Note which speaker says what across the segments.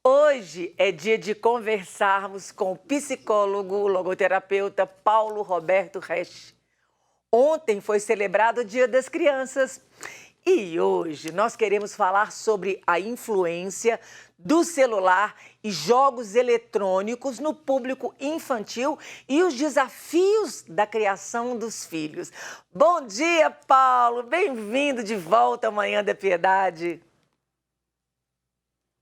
Speaker 1: Hoje é dia de conversarmos com o psicólogo, logoterapeuta Paulo Roberto Resch. Ontem foi celebrado o Dia das Crianças e hoje nós queremos falar sobre a influência do celular e jogos eletrônicos no público infantil e os desafios da criação dos filhos. Bom dia, Paulo! Bem-vindo de volta à Manhã da Piedade.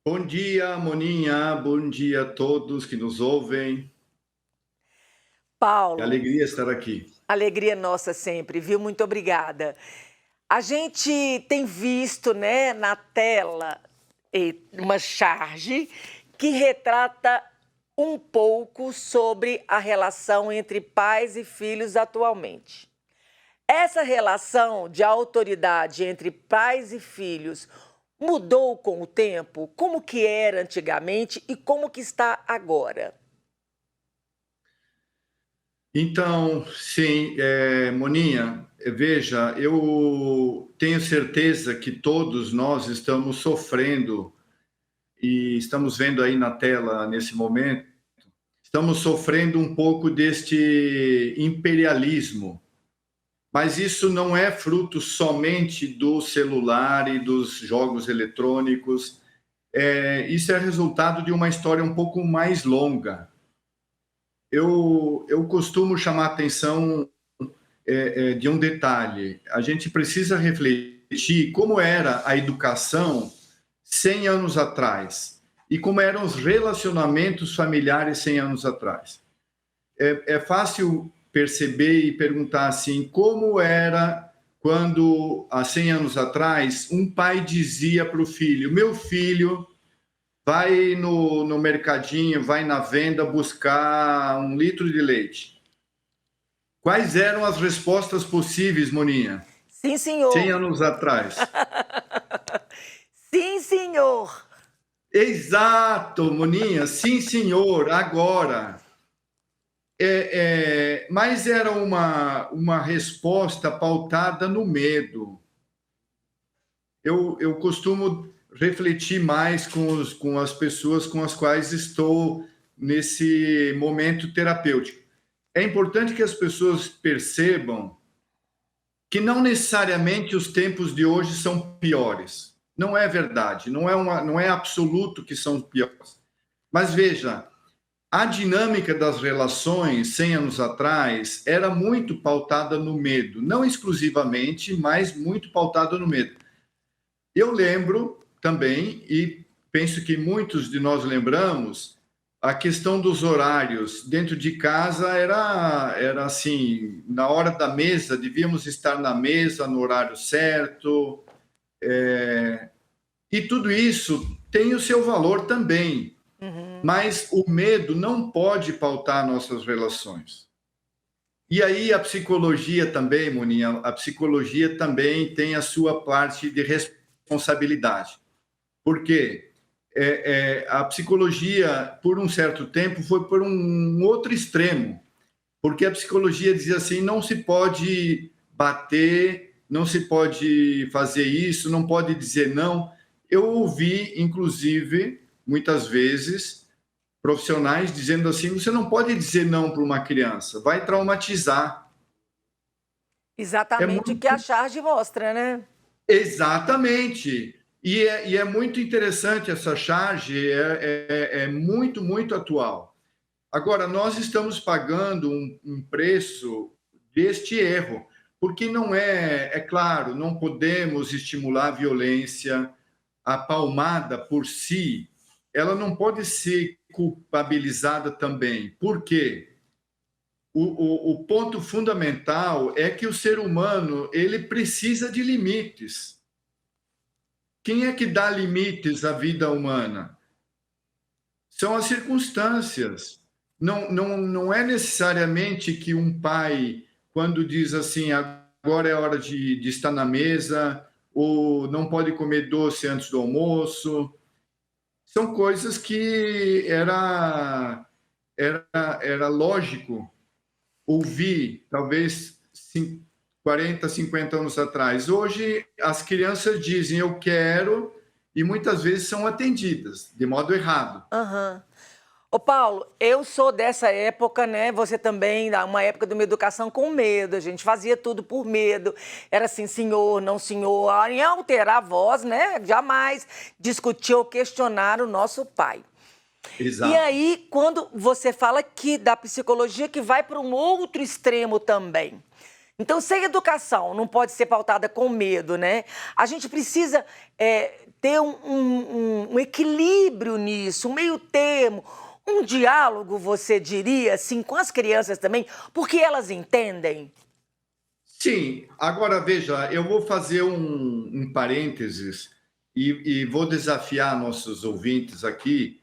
Speaker 2: Bom dia, Moninha. Bom dia a todos que nos ouvem. Que
Speaker 1: Paulo,
Speaker 2: alegria estar aqui.
Speaker 1: alegria nossa sempre, viu? Muito obrigada. A gente tem visto, né, na tela uma charge que retrata um pouco sobre a relação entre pais e filhos atualmente. Essa relação de autoridade entre pais e filhos mudou com o tempo? Como que era antigamente e como que está agora?
Speaker 2: Então, sim, Moninha, veja, eu tenho certeza que todos nós estamos sofrendo, e estamos vendo aí na tela nesse momento, estamos sofrendo um pouco deste imperialismo. Mas isso não é fruto somente do celular e dos jogos eletrônicos. Isso é resultado de uma história um pouco mais longa. Eu costumo chamar a atenção de um detalhe. A gente precisa refletir como era a educação 100 anos atrás e como eram os relacionamentos familiares 100 anos atrás. É fácil perceber e perguntar assim, como era quando, há 100 anos atrás, um pai dizia para o filho, meu filho, vai no mercadinho, vai na venda buscar 1 litro de leite. Quais eram as respostas possíveis, Moninha?
Speaker 1: Sim,
Speaker 2: 100
Speaker 1: senhor.
Speaker 2: anos atrás.
Speaker 1: Sim, senhor.
Speaker 2: Exato, Moninha, sim, senhor, agora. Mas era uma resposta pautada no medo. Eu costumo refletir mais com as pessoas com as quais estou nesse momento terapêutico. É importante que as pessoas percebam que não necessariamente os tempos de hoje são piores. Não é verdade, não é absoluto que são piores. Mas veja, a dinâmica das relações 100 anos atrás era muito pautada no medo, não exclusivamente, mas muito pautada no medo. Eu lembro também, e penso que muitos de nós lembramos, a questão dos horários. Dentro de casa era assim, na hora da mesa, devíamos estar na mesa no horário certo, e tudo isso tem o seu valor também. Mas o medo não pode pautar nossas relações. E aí a psicologia também, Moninha, a psicologia também tem a sua parte de responsabilidade. Por quê? A psicologia, por um certo tempo, foi por um outro extremo. Porque a psicologia dizia assim, não se pode bater, não se pode fazer isso, não pode dizer não. Eu ouvi, inclusive, muitas vezes, profissionais dizendo assim, você não pode dizer não para uma criança, vai traumatizar. É
Speaker 1: Exatamente o que a
Speaker 2: muito
Speaker 1: charge mostra, né?
Speaker 2: exatamente. E é muito interessante essa charge, é muito, muito atual. Agora, nós estamos pagando um preço deste erro, porque não é claro, não podemos estimular a violência, a palmada por si, ela não pode ser culpabilizada também. Por quê? O ponto fundamental é que o ser humano ele precisa de limites. Quem é que dá limites à vida humana? São as circunstâncias. Não é necessariamente que um pai, quando diz assim, agora é hora de estar na mesa, ou não pode comer doce antes do almoço, são coisas que era lógico ouvir, talvez 40, 50 anos atrás. Hoje, as crianças dizem, eu quero, e muitas vezes são atendidas de modo errado.
Speaker 1: Aham. Ô Paulo, eu sou dessa época, né? Você também, uma época de uma educação com medo. A gente fazia tudo por medo. Era assim, senhor, não senhor, em alterar a voz, né? Jamais discutir ou questionar o nosso pai. E
Speaker 2: Exato.
Speaker 1: aí, quando você fala que da psicologia que vai para um outro extremo também. Então, se a educação não pode ser pautada com medo, né? A gente precisa ter um equilíbrio nisso, um meio termo, um diálogo, você diria, assim, com as crianças também, porque elas entendem.
Speaker 2: Sim, agora veja, eu vou fazer um parênteses e vou desafiar nossos ouvintes aqui,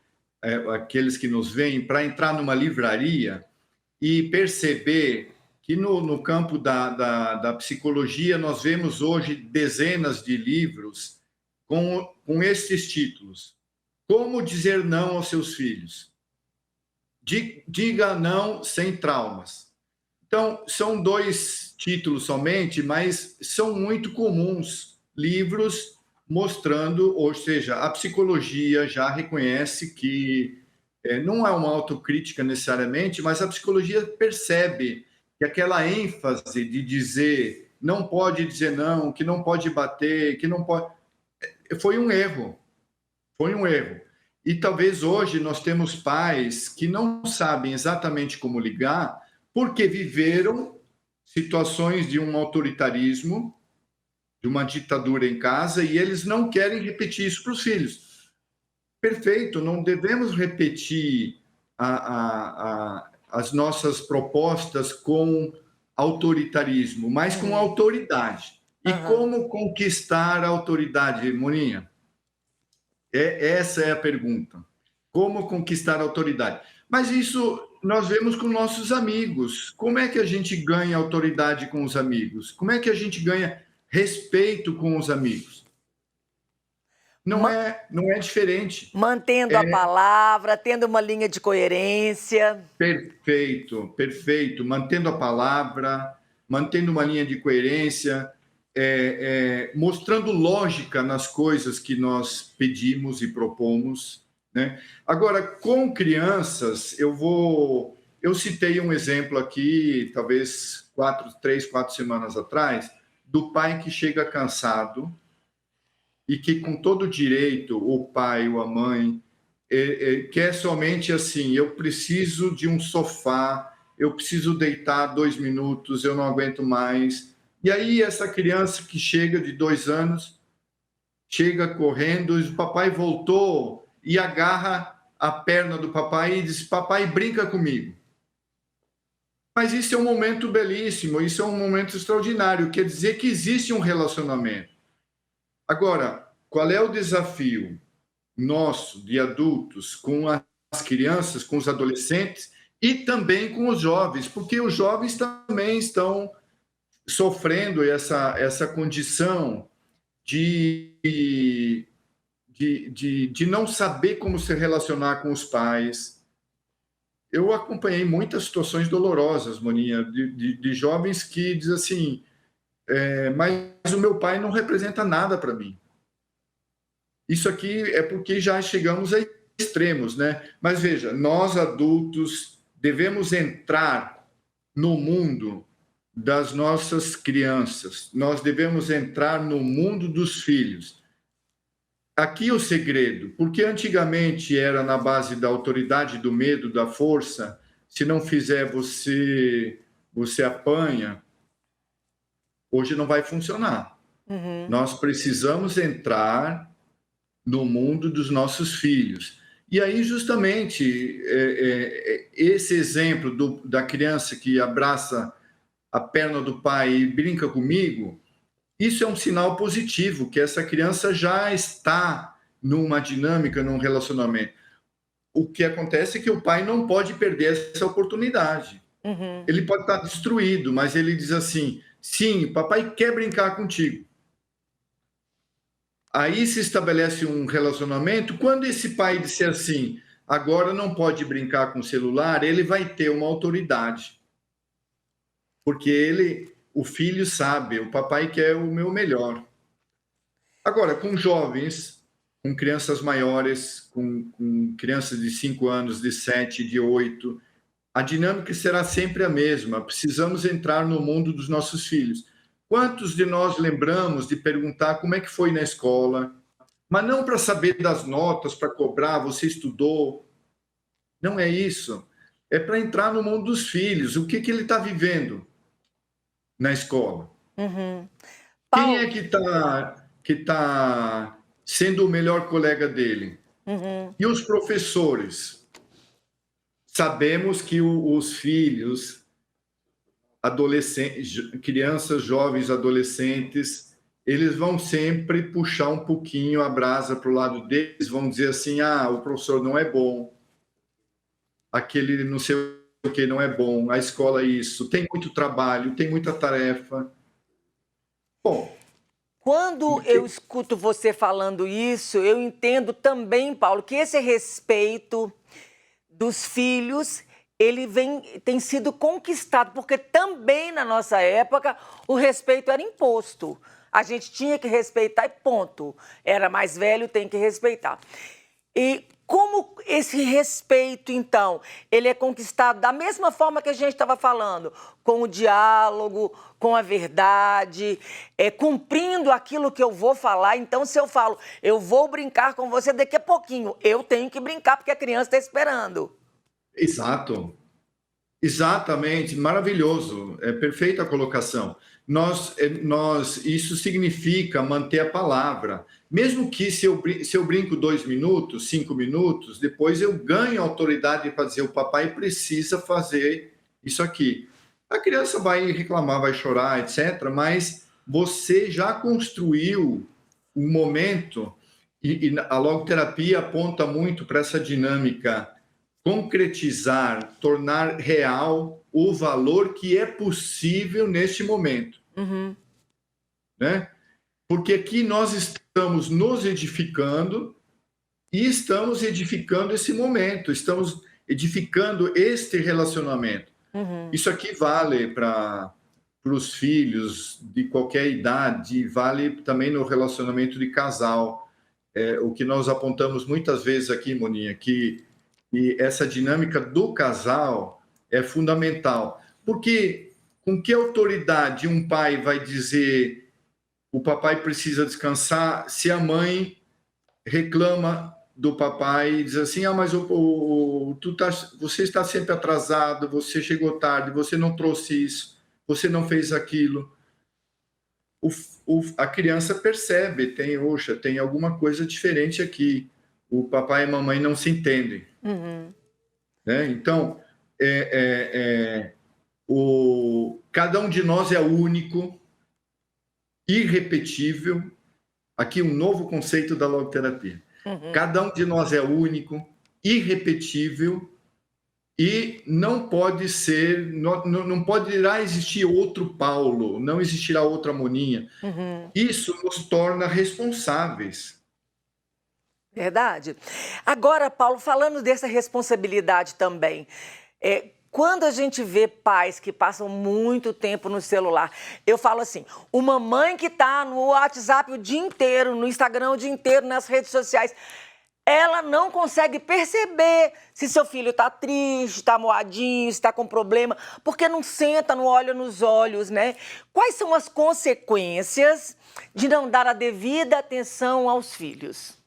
Speaker 2: aqueles que nos veem, para entrar numa livraria e perceber que no campo da psicologia nós vemos hoje dezenas de livros com estes títulos. Como dizer não aos seus filhos? Diga não sem traumas. Então, são 2 títulos somente, mas são muito comuns. Livros mostrando, ou seja, a psicologia já reconhece que não é uma autocrítica necessariamente, mas a psicologia percebe que aquela ênfase de dizer não pode dizer não, que não pode bater, que não pode. Foi um erro. Foi um erro. E talvez hoje nós temos pais que não sabem exatamente como ligar, porque viveram situações de um autoritarismo, de uma ditadura em casa, e eles não querem repetir isso para os filhos. Perfeito, não devemos repetir as nossas propostas com autoritarismo, mas com autoridade. E como conquistar a autoridade, Moninha? Essa é a pergunta. Como conquistar a autoridade? Mas isso nós vemos com nossos amigos. Como é que a gente ganha autoridade com os amigos? Como é que a gente ganha respeito com os amigos? Não é diferente.
Speaker 1: Mantendo a palavra, tendo uma linha de coerência.
Speaker 2: Perfeito, perfeito. Mantendo a palavra, mantendo uma linha de coerência, mostrando lógica nas coisas que nós pedimos e propomos, né? Agora, com crianças, eu citei um exemplo aqui, talvez 3, 4 semanas atrás, do pai que chega cansado e que, com todo direito, o pai ou a mãe quer somente assim: eu preciso de um sofá, eu preciso deitar 2 minutos, eu não aguento mais. E aí essa criança que chega de 2 anos, chega correndo, e o papai voltou e agarra a perna do papai e diz: papai, brinca comigo. Mas isso é um momento belíssimo, isso é um momento extraordinário, quer dizer que existe um relacionamento. Agora, qual é o desafio nosso, de adultos, com as crianças, com os adolescentes e também com os jovens, porque os jovens também estão sofrendo essa condição de não saber como se relacionar com os pais. Eu acompanhei muitas situações dolorosas, Moninha, de jovens que dizem assim: mas o meu pai não representa nada para mim. Isso aqui é porque já chegamos a extremos, né? Mas veja, nós adultos devemos entrar no mundo das nossas crianças, nós devemos entrar no mundo dos filhos. Aqui o segredo, porque antigamente era na base da autoridade, do medo, da força, se não fizer você apanha, hoje não vai funcionar. Nós precisamos entrar no mundo dos nossos filhos. E aí, justamente, esse exemplo da criança que abraça a perna do pai e brinca comigo, isso é um sinal positivo, que essa criança já está numa dinâmica, num relacionamento. O que acontece é que o pai não pode perder essa oportunidade. Ele pode estar destruído, mas ele diz assim: sim, papai quer brincar contigo. Aí se estabelece um relacionamento. Quando esse pai disser assim: agora não pode brincar com o celular, ele vai ter uma autoridade. Porque o filho sabe, o papai quer o meu melhor. Agora, com jovens, com crianças maiores, com crianças de 5 anos, de 7, de 8. A dinâmica será sempre a mesma. Precisamos entrar no mundo dos nossos filhos. Quantos de nós lembramos de perguntar como é que foi na escola? Mas não para saber das notas, para cobrar, você estudou. Não é isso. É para entrar no mundo dos filhos. O que ele está vivendo na escola?
Speaker 1: Uhum.
Speaker 2: Quem
Speaker 1: Paulo,
Speaker 2: é que tá sendo o melhor colega dele?
Speaker 1: uhum.
Speaker 2: E os professores? Sabemos que os filhos, adolescentes, crianças, jovens, adolescentes, eles vão sempre puxar um pouquinho a brasa para o lado deles, vão dizer assim, o professor não é bom, aquele não sei o que não é bom, a escola é isso, tem muito trabalho, tem muita tarefa. Bom,
Speaker 1: Quando eu escuto você falando isso, eu entendo também, Paulo, que esse respeito dos filhos, tem sido conquistado, porque também na nossa época o respeito era imposto. A gente tinha que respeitar e ponto. Era mais velho, tem que respeitar. E como esse respeito, então, ele é conquistado da mesma forma que a gente estava falando, com o diálogo, com a verdade, cumprindo aquilo que eu vou falar. Então, se eu falo, eu vou brincar com você daqui a pouquinho, eu tenho que brincar porque a criança está esperando.
Speaker 2: exato. Exatamente, maravilhoso, é perfeita a colocação. Isso significa manter a palavra. Mesmo que se eu brinco 2 minutos, 5 minutos, depois eu ganho autoridade para dizer o papai precisa fazer isso aqui. A criança vai reclamar, vai chorar, etc., mas você já construiu um momento, e a logoterapia aponta muito para essa dinâmica concretizar, tornar real o valor que é possível neste momento.
Speaker 1: Uhum.
Speaker 2: Né? Porque aqui nós estamos nos edificando e estamos edificando esse momento, estamos edificando este relacionamento.
Speaker 1: Uhum.
Speaker 2: Isso aqui vale para os filhos de qualquer idade, vale também no relacionamento de casal. O que nós apontamos muitas vezes aqui, Moninha, que essa dinâmica do casal é fundamental. Porque com que autoridade um pai vai dizer o papai precisa descansar se a mãe reclama do papai e diz assim, mas você está sempre atrasado, você chegou tarde, você não trouxe isso, você não fez aquilo. A criança percebe, tem alguma coisa diferente aqui. O papai e a mamãe não se entendem.
Speaker 1: Uhum.
Speaker 2: Né? Então, cada um de nós é único, irrepetível. Aqui um novo conceito da logoterapia.
Speaker 1: Uhum.
Speaker 2: Cada um de nós é único, irrepetível e não pode ser, não poderá existir outro Paulo, não existirá outra Moninha.
Speaker 1: Uhum.
Speaker 2: Isso nos torna responsáveis.
Speaker 1: Verdade. Agora, Paulo, falando dessa responsabilidade também, quando a gente vê pais que passam muito tempo no celular, eu falo assim, uma mãe que está no WhatsApp o dia inteiro, no Instagram o dia inteiro, nas redes sociais, ela não consegue perceber se seu filho está triste, está moadinho, está com problema, porque não senta, não olha nos olhos, né? Quais são as consequências de não dar a devida atenção aos filhos?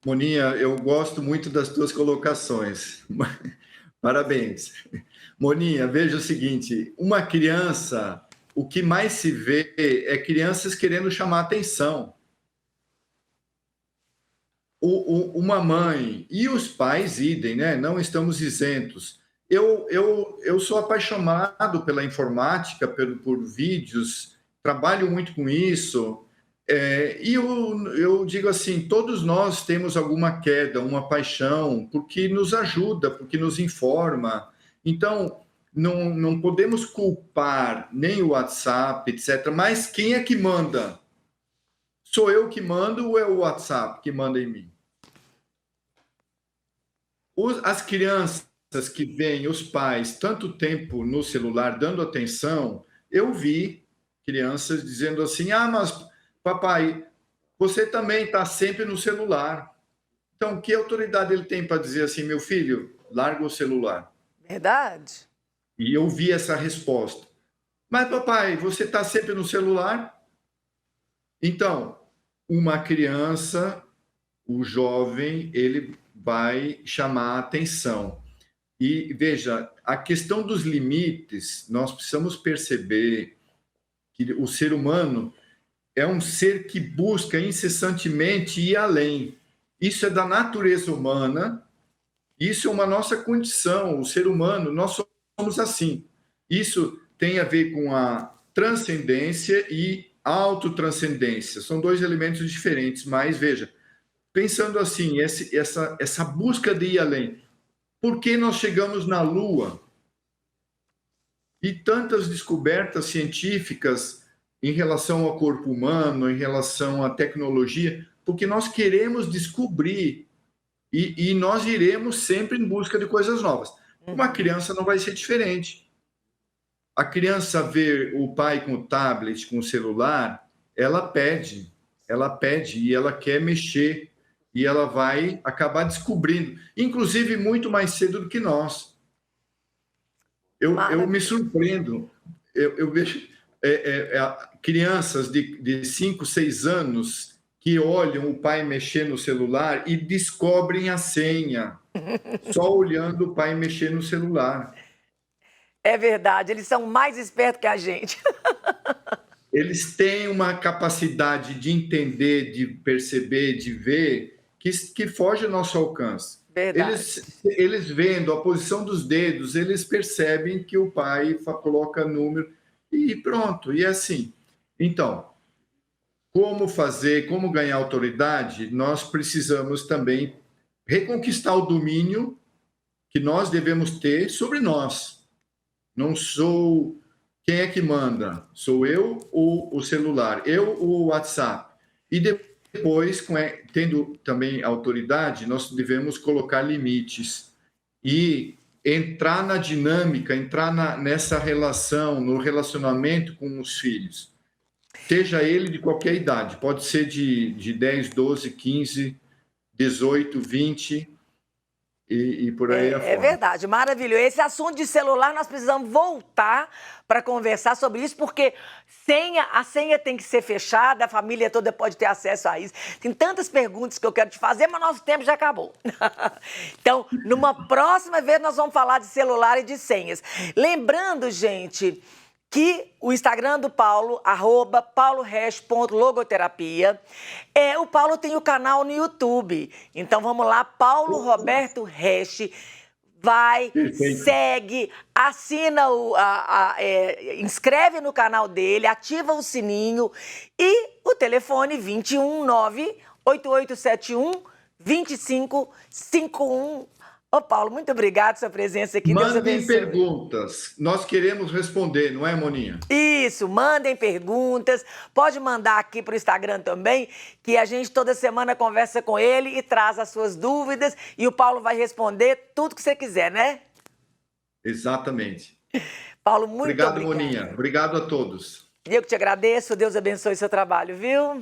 Speaker 2: Moninha, eu gosto muito das tuas colocações. Parabéns. Moninha, veja o seguinte, uma criança, o que mais se vê é crianças querendo chamar atenção. Uma mãe e os pais, idem, né? Não estamos isentos. Eu sou apaixonado pela informática, por vídeos, trabalho muito com isso. E eu digo assim, todos nós temos alguma queda, uma paixão, porque nos ajuda, porque nos informa. Então, não podemos culpar nem o WhatsApp, etc. Mas quem é que manda? Sou eu que mando ou é o WhatsApp que manda em mim? As crianças que veem os pais tanto tempo no celular dando atenção, eu vi crianças dizendo assim, mas papai, você também está sempre no celular. Então, que autoridade ele tem para dizer assim, meu filho, larga o celular?
Speaker 1: Verdade.
Speaker 2: E eu vi essa resposta. Mas, papai, você está sempre no celular? Então, uma criança, o jovem, ele vai chamar a atenção. E veja, a questão dos limites, nós precisamos perceber que o ser humano é um ser que busca incessantemente ir além. Isso é da natureza humana, isso é uma nossa condição, o ser humano, nós somos assim. Isso tem a ver com a transcendência e autotranscendência. São dois elementos diferentes, mas veja, pensando assim, essa busca de ir além. Por que nós chegamos na Lua? E tantas descobertas científicas em relação ao corpo humano, em relação à tecnologia, porque nós queremos descobrir e nós iremos sempre em busca de coisas novas. Uma criança não vai ser diferente. A criança vê o pai com o tablet, com o celular, ela pede e ela quer mexer e ela vai acabar descobrindo, inclusive muito mais cedo do que nós. Eu me surpreendo, eu vejo crianças de 5, 6 anos que olham o pai mexer no celular e descobrem a senha, só olhando o pai mexer no celular.
Speaker 1: É verdade, eles são mais espertos que a gente.
Speaker 2: Eles têm uma capacidade de entender, de perceber, de ver, que foge ao nosso alcance.
Speaker 1: Verdade.
Speaker 2: Eles vendo a posição dos dedos, eles percebem que o pai coloca número e pronto, e é assim. Então, como fazer, como ganhar autoridade, nós precisamos também reconquistar o domínio que nós devemos ter sobre nós. Não sou quem é que manda, sou eu ou o celular, eu ou o WhatsApp. E depois, tendo também autoridade, nós devemos colocar limites e entrar na dinâmica, nessa relação, no relacionamento com os filhos. Seja ele de qualquer idade, pode ser de 10, 12, 15, 18, 20 e por aí afora.
Speaker 1: É verdade, maravilhoso. Esse assunto de celular, nós precisamos voltar para conversar sobre isso, porque a senha tem que ser fechada, a família toda pode ter acesso a isso. Tem tantas perguntas que eu quero te fazer, mas nosso tempo já acabou. Então, numa próxima vez, nós vamos falar de celular e de senhas. Lembrando, gente, que o Instagram do Paulo, @pauloresch.logoterapia. O Paulo tem o canal no YouTube. Então vamos lá, Paulo Roberto Resch. Vai,
Speaker 2: Perfeito.
Speaker 1: segue, assina, inscreve no canal dele, ativa o sininho e o telefone 219-8871-2551. Ô, Paulo, muito obrigado pela sua presença aqui. Deus
Speaker 2: Mandem
Speaker 1: abençoe.
Speaker 2: perguntas. Nós queremos responder, não é, Moninha?
Speaker 1: Isso, mandem perguntas. Pode mandar aqui para o Instagram também, que a gente toda semana conversa com ele e traz as suas dúvidas. E o Paulo vai responder tudo que você quiser, né?
Speaker 2: Exatamente.
Speaker 1: Paulo, muito obrigado.
Speaker 2: Obrigado, Moninha. Obrigado a todos.
Speaker 1: Eu que te agradeço. Deus abençoe seu trabalho, viu?